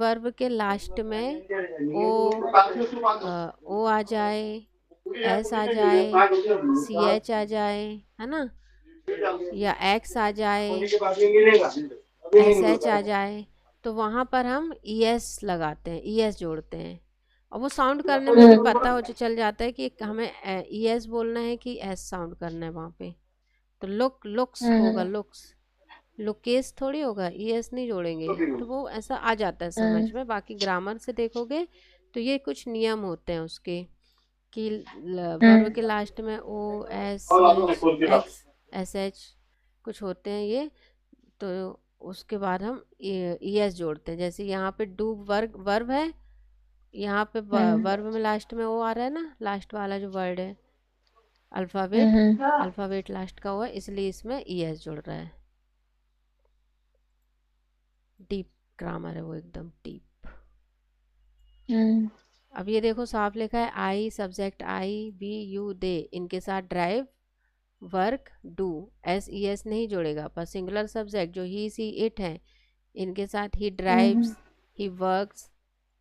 Verb के last में ओ आ जाए, एस आ जाए, सी एच आ जाए, है ना, या एक्स आ जाए, एस एच आ जाए, तो वहाँ पर हम ई एस लगाते हैं, ई एस जोड़ते हैं। और वो साउंड करने में भी पता हो चल जाता है कि हमें ई एस बोलना है कि एस साउंड करना है वहाँ पे। तो लुक्स होगा, लुक्स, लुकेस थोड़ी होगा, ई एस नहीं जोड़ेंगे। तो वो ऐसा आ जाता है समझ में। बाकी ग्रामर से देखोगे तो ये कुछ नियम होते हैं उसके, कि वर्ब के लास्ट में O S C H X S H कुछ होते हैं ये। तो उसके बाद हम ई एस जोड़ते हैं। जैसे यहाँ पे डू वर्ब है, यहाँ पे वर्ब में लास्ट में ओ आ रहा है ना, लास्ट वाला जो वर्ड है, अल्फ़ाबेट लास्ट का हुआ है, इसलिए इसमें ई एस जुड़ रहा है। डीप ग्रामर है वो, एकदम डीप। अब ये देखो साफ लिखा है, I subject, I we you they, इनके साथ drive work do, S E S नहीं जोड़ेगा। पर सिंगुलर सब्जेक्ट जो ही सी इट है, इनके साथ he drives, he works,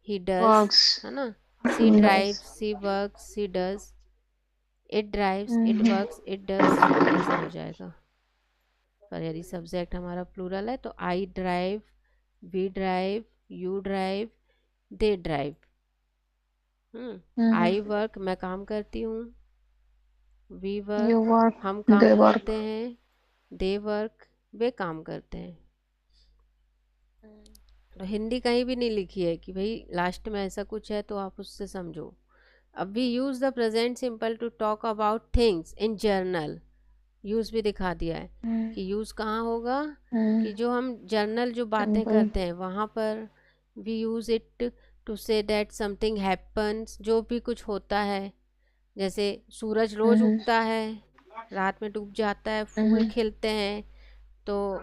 he does, है ना, she drives, she works, she does, it drives, it works, it does, ऐसा हो जाएगा। पर यदि सब्जेक्ट हमारा प्लूरल है तो I drive, we drive, you drive, they drive. I work, मैं काम करती हूँ, वी वर्क, हम काम करते हैं, दे वर्क, वे काम करते हैं। तो हिंदी कहीं भी नहीं लिखी है कि भाई लास्ट में ऐसा कुछ है तो आप उससे समझो। अब we use the present simple to talk about things in general, use भी दिखा दिया है कि यूज़ कहाँ होगा, कि जो हम जर्नल जो बातें करते हैं वहाँ पर। We use it to say that something happens, जो भी कुछ होता है, जैसे सूरज रोज उगता है, रात में डूब जाता है, फूल खिलते हैं, तो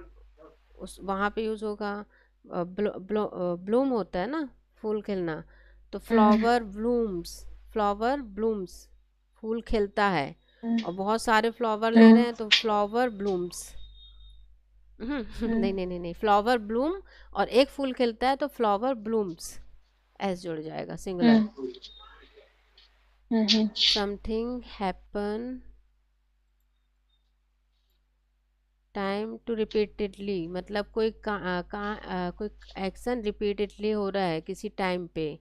उस वहाँ पे यूज़ होगा। ब्लूम होता है ना, फूल खिलना, तो फ्लावर ब्लूम्स, फ्लावर ब्लूम्स, फूल खिलता है। और बहुत सारे फ्लावर ले रहे हैं तो फ्लावर ब्लूम्स। नहीं नहीं नहीं नहीं, फ्लावर ब्लूम, और एक फूल खिलता है तो फ्लावर ब्लूम्स, एस जुड़ जाएगा, सिंगुलर। Something happen, time to repeatedly, मतलब कोई कोई एक्शन रिपीटेडली हो रहा है किसी टाइम पे,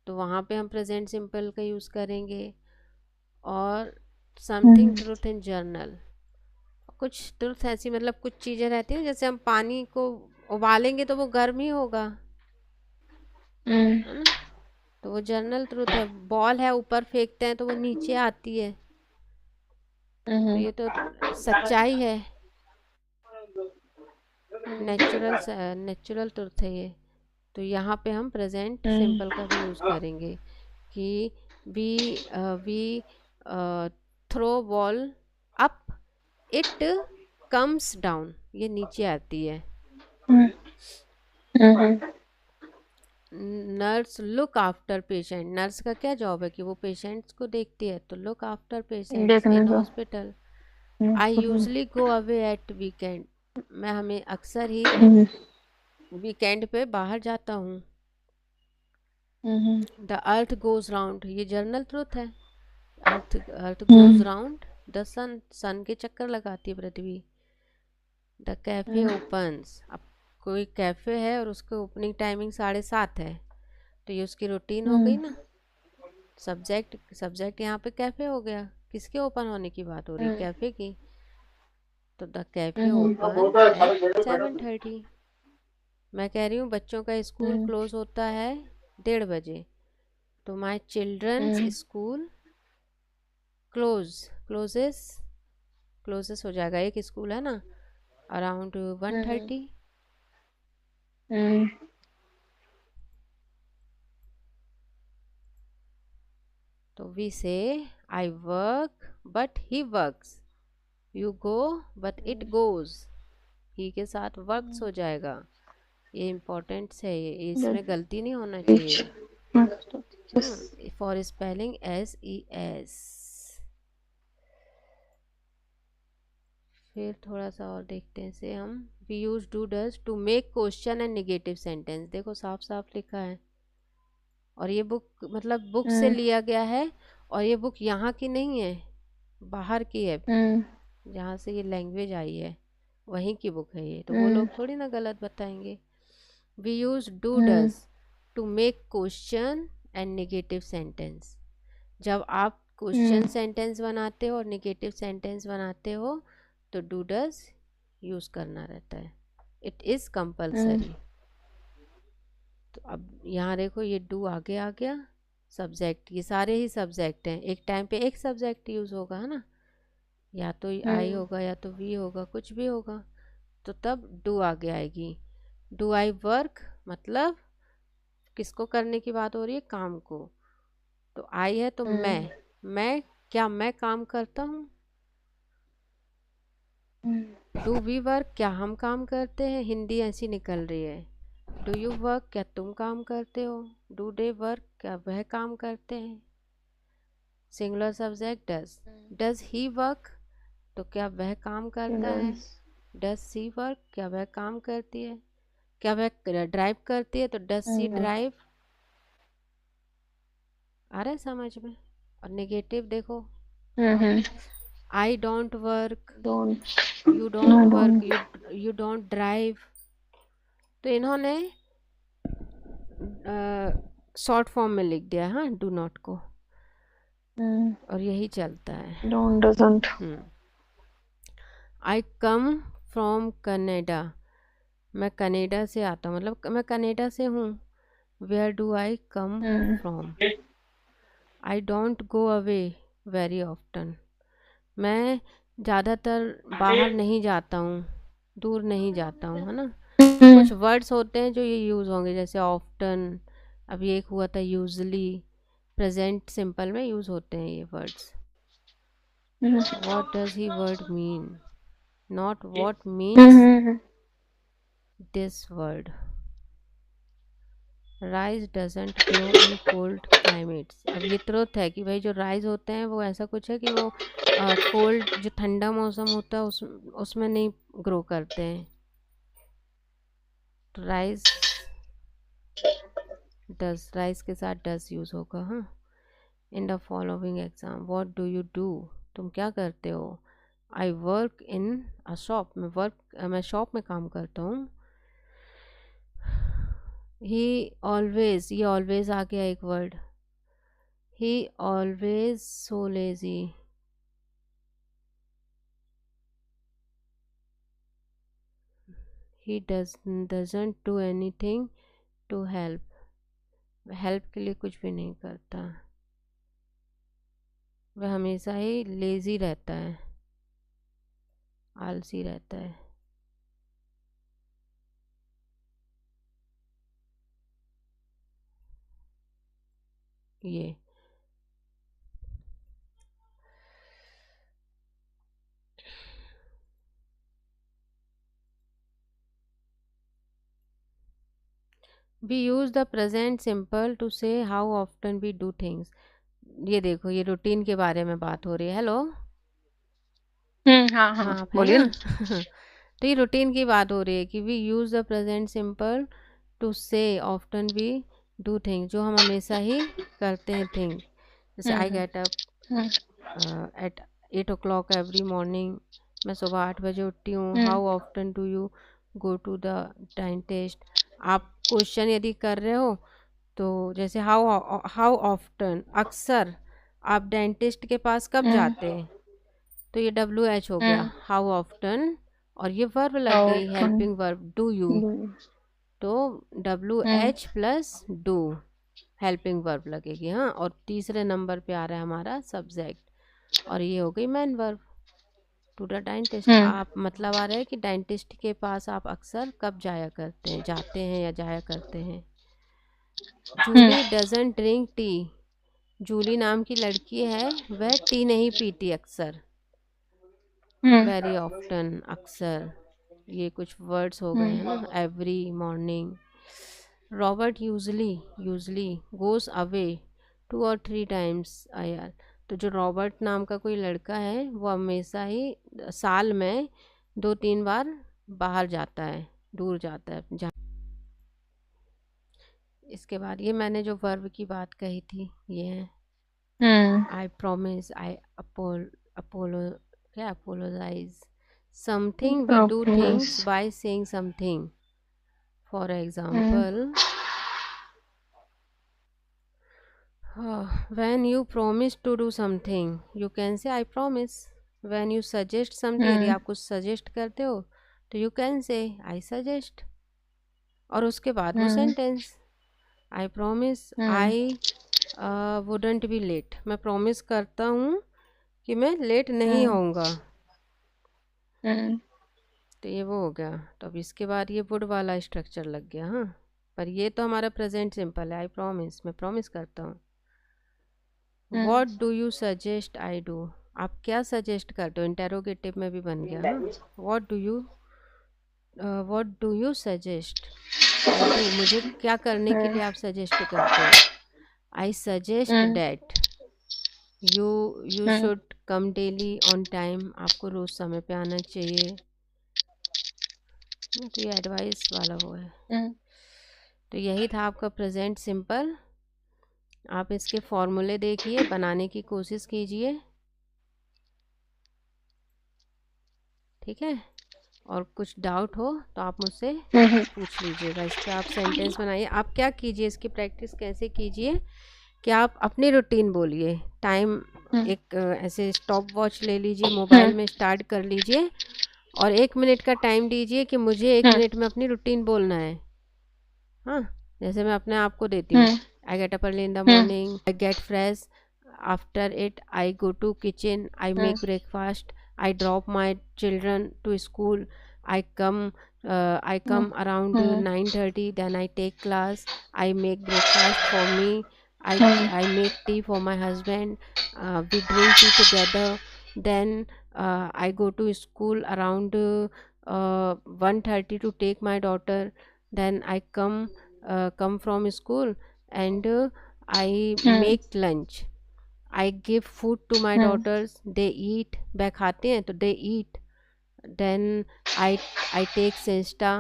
तो वहाँ पे हम प्रेजेंट सिंपल का यूज़ करेंगे। और समथिंग ट्रूथ इन जर्नल, कुछ ट्रूथ ऐसी, मतलब कुछ चीज़ें रहती हैं, जैसे हम पानी को उबालेंगे तो वो गर्म ही होगा, है ना, तो वो जर्नल ट्रूथ है। बॉल है, ऊपर फेंकते हैं तो वो नीचे आती है, तो ये तो सच्चाई है, नेचुरल ट्रूथ है ये। तो यहाँ पे हम प्रेजेंट सिंपल का भी यूज़ करेंगे कि we we throw ball up, it comes down, ये नीचे आती है। Nurse look after patient, nurse का क्या जॉब है कि वो पेशेंट्स को देखती है, तो look after patients in hospital. I usually go away at weekend, मैं हमें अक्सर ही वीकेंड पे बाहर जाता हूँ। द अर्थ गोज राउंड, ये जर्नल ट्रूथ है, अर्थ गोज राउंड द सन, सन के चक्कर लगाती है पृथ्वी। द कैफे ओपन्स, अब कोई कैफे है और उसकी ओपनिंग टाइमिंग 7:30 है, तो ये उसकी रूटीन हो गई ना। सब्जेक्ट यहाँ पे कैफे हो गया, किसके ओपन होने की बात हो रही, कैफे की, तो द कैफे ओपन एट 7:30। मैं कह रही हूँ बच्चों का स्कूल क्लोज होता है 1:30 बजे, तो माई चिल्ड्रंस स्कूल क्लोजेस हो जाएगा, एक स्कूल है ना, अराउंड 1:30। तो we say I work but he works, you go but it goes, he के साथ वर्क्स हो जाएगा। ये इम्पोर्टेंट है, ये इसमें गलती नहीं होना चाहिए। For spelling SES। फिर थोड़ा सा और देखते हैं इसे हम, we use do does to make question and negative sentence. देखो साफ साफ लिखा है। और ये बुक मतलब बुक से लिया गया है, और ये बुक यहाँ की नहीं है, बाहर की है, जहाँ से ये लैंग्वेज आई है वहीं की बुक है ये। तो वो लोग थोड़ी ना गलत बताएंगे। We use do does to make question and negative sentence. जब आप क्वेश्चन सेंटेंस बनाते हो और नेगेटिव सेंटेंस बनाते हो तो डू डज यूज करना रहता है। It is compulsory. तो अब यहाँ देखो ये डू आगे आ गया, सब्जेक्ट, ये सारे ही सब्जेक्ट हैं। एक टाइम पे एक सब्जेक्ट यूज होगा, है ना, या तो आई होगा या तो वी होगा, कुछ भी होगा। तो तब डू आगे आएगी। डू आई वर्क मतलब किसको करने की बात हो रही है, काम को। तो आई है तो मैं क्या मैं काम करता हूँ। डू वी वर्क क्या हम काम करते हैं, हिंदी ऐसी निकल रही है। डू यू वर्क क्या तुम काम करते हो। डू दे वर्क क्या वह काम करते हैं। Singular subject does. Does he work तो क्या वह काम करता है। डज सी वर्क क्या वह काम करती है। क्या वह ड्राइव करती है तो डज सी ड्राइव। आ रहा है समझ में। और नेगेटिव देखो, I don't work, you don't work, you don't drive. तो इन्होंने शॉर्ट फॉर्म में लिख दिया है, हाँ, डू नॉट को। और यही चलता है। Don't doesn't. I come from Canada, मैं कनाडा से आता हूँ, मतलब मैं कनाडा से हूँ। Where do I come from. I don't go away very often, मैं ज़्यादातर बाहर नहीं जाता हूँ, दूर नहीं जाता हूँ, है ना। तो कुछ वर्ड्स होते हैं जो ये यूज़ होंगे, जैसे ऑफ्टन, अभी एक हुआ था यूजली, प्रेजेंट सिंपल में यूज़ होते हैं ये words. What does he word mean, not what means this word. Rice doesn't grow in cold climates. अब ये ट्रुथ है कि भाई जो राइस होते हैं वो ऐसा कुछ है कि वो कोल्ड, जो ठंडा मौसम होता है उसमें नहीं ग्रो करते हैं। तो राइस डज, राइस के साथ डज यूज़ होगा। हाँ, in the following exam, what do you do, तुम क्या करते हो। I work in a shop, मैं शॉप में काम करता हूँ। ही ऑलवेज, ये ऑलवेज आ गया एक word. He always so lazy, he doesn't do anything to help, help के लिए कुछ भी नहीं करता, वह हमेशा ही लेजी रहता है, आलसी रहता है। ये we use the present simple to say how often we do things. ये देखो ये रूटीन के बारे में बात हो रही है। हेलो, हाँ हाँ हाँ आप है बोलिए ना। ना। तो ये रूटीन की बात हो रही है कि we use the present simple to say often we do thing, जो हम हमेशा ही करते हैं थिंग। जैसे I get up at 8 o'clock every morning, मैं सुबह 8 बजे उठती हूँ। How often do you go to the dentist. आप क्वेश्चन यदि कर रहे हो तो जैसे हाउ ऑफ्टन, अक्सर आप डेंटिस्ट के पास कब जाते हैं, तो ये WH हो गया, हाउ ऑफ्टन। और ये वर्ब लग गई, हेल्पिंग वर्ब डू यू, तो WH plus do helping verb लगेगी। हाँ, और तीसरे नंबर पे आ रहा है हमारा सब्जेक्ट, और ये हो गई main verb, to the dentist. आप मतलब आ रहा है कि डेंटिस्ट के पास आप अक्सर कब जाया करते हैं, जाते हैं या जाया करते हैं। Julie doesn't drink tea, Julie नाम की लड़की है, वह टी नहीं पीती अक्सर, वेरी ऑफ्टन, अक्सर। ये कुछ वर्ड्स हो गए हैं ना, every morning. Robert usually goes away 2 or 3 times a year। तो जो रॉबर्ट नाम का कोई लड़का है वो हमेशा ही साल में 2-3 बार बाहर जाता है, दूर जाता है जहाँ। इसके बाद ये मैंने जो वर्ब की बात कही थी ये है आई प्रोमिस, आई अपोलो क्या apologise, something we do things by saying something. For example when you promise to do something you can say I promise. when you suggest something, यदि आप कुछ सजेस्ट करते हो तो you can say I suggest, और उसके बाद वो sentence I promise I wouldn't be late, मैं प्रॉमिस करता हूँ कि मैं लेट नहीं होऊंगा। तो ये वो हो गया। तो अब इसके बाद ये वुड वाला स्ट्रक्चर लग गया। हाँ, पर ये तो हमारा प्रेजेंट सिंपल है, आई प्रोमिस, मैं प्रॉमिस करता हूँ। What do you suggest I do, आप क्या सजेस्ट करते हो, इंटेरोगेटिव में भी बन गया। हाँ, what do you suggest I do, मुझे क्या करने के लिए आप सजेस्ट करते हो। I suggest that you should come daily on time, आपको रोज समय पे आना चाहिए। तो ये एडवाइस वाला वो है। तो यही था आपका प्रेजेंट सिंपल। आप इसके फॉर्मूले देखिए, बनाने की कोशिश कीजिए, ठीक है। और कुछ डाउट हो तो आप मुझसे पूछ लीजिएगा। इस पर आप सेंटेंस बनाइए। आप क्या कीजिए, इसकी प्रैक्टिस कैसे कीजिए कि आप अपनी रूटीन बोलिए। टाइम एक ऐसे स्टॉप वॉच ले लीजिए, मोबाइल में स्टार्ट कर लीजिए और 1 मिनट का टाइम दीजिए कि मुझे 1 मिनट में अपनी रूटीन बोलना है। हाँ, जैसे मैं अपने आप को देती हूँ, I get up early in the morning, I get fresh, after it I go to kitchen, I make breakfast, I drop my children to school, I come around 9:30, then I take class, I make breakfast for me, I make tea for my husband, we drink tea together, then I go to school around 1:30 to take my daughter, then I come from school and I make lunch, I give food to my daughters, they eat, वह खाते हैं तो they eat, then I take siesta,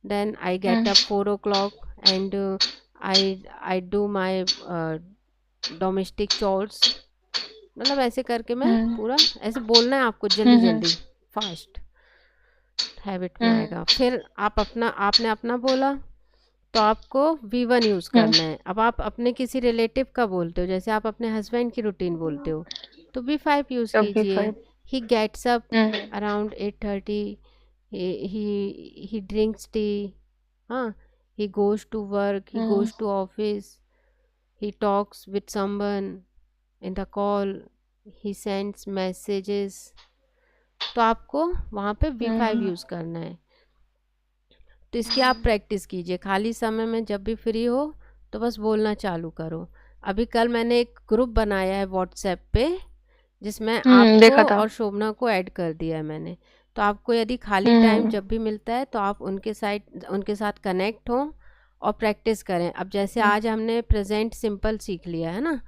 then I get up 4 o'clock and I do my domestic chores। मतलब ऐसे करके मैं पूरा ऐसे बोलना है आपको, जल्दी जल्दी फास्ट हैबिट में आएगा। फिर आपने अपना बोला तो आपको V1 यूज़ करना है। अब आप अपने किसी रिलेटिव का बोलते हो, जैसे आप अपने हस्बैंड की रूटीन बोलते हो तो V5 यूज़ कीजिए। He gets up around 8:30, he drinks tea, हाँ, he goes to work, he goes to office, he talks with someone in the call, he sends messages. तो आपको वहाँ पे V5 यूज़ करना है। तो इसकी आप प्रैक्टिस कीजिए, खाली समय में जब भी फ्री हो तो बस बोलना चालू करो। अभी कल मैंने एक ग्रुप बनाया है व्हाट्सएप पे, जिसमें आपको और शोभना को ऐड कर दिया है मैंने। तो आपको यदि खाली टाइम जब भी मिलता है तो आप उनके साथ कनेक्ट हो और प्रैक्टिस करें। अब जैसे आज हमने प्रेजेंट सिंपल सीख लिया है ना,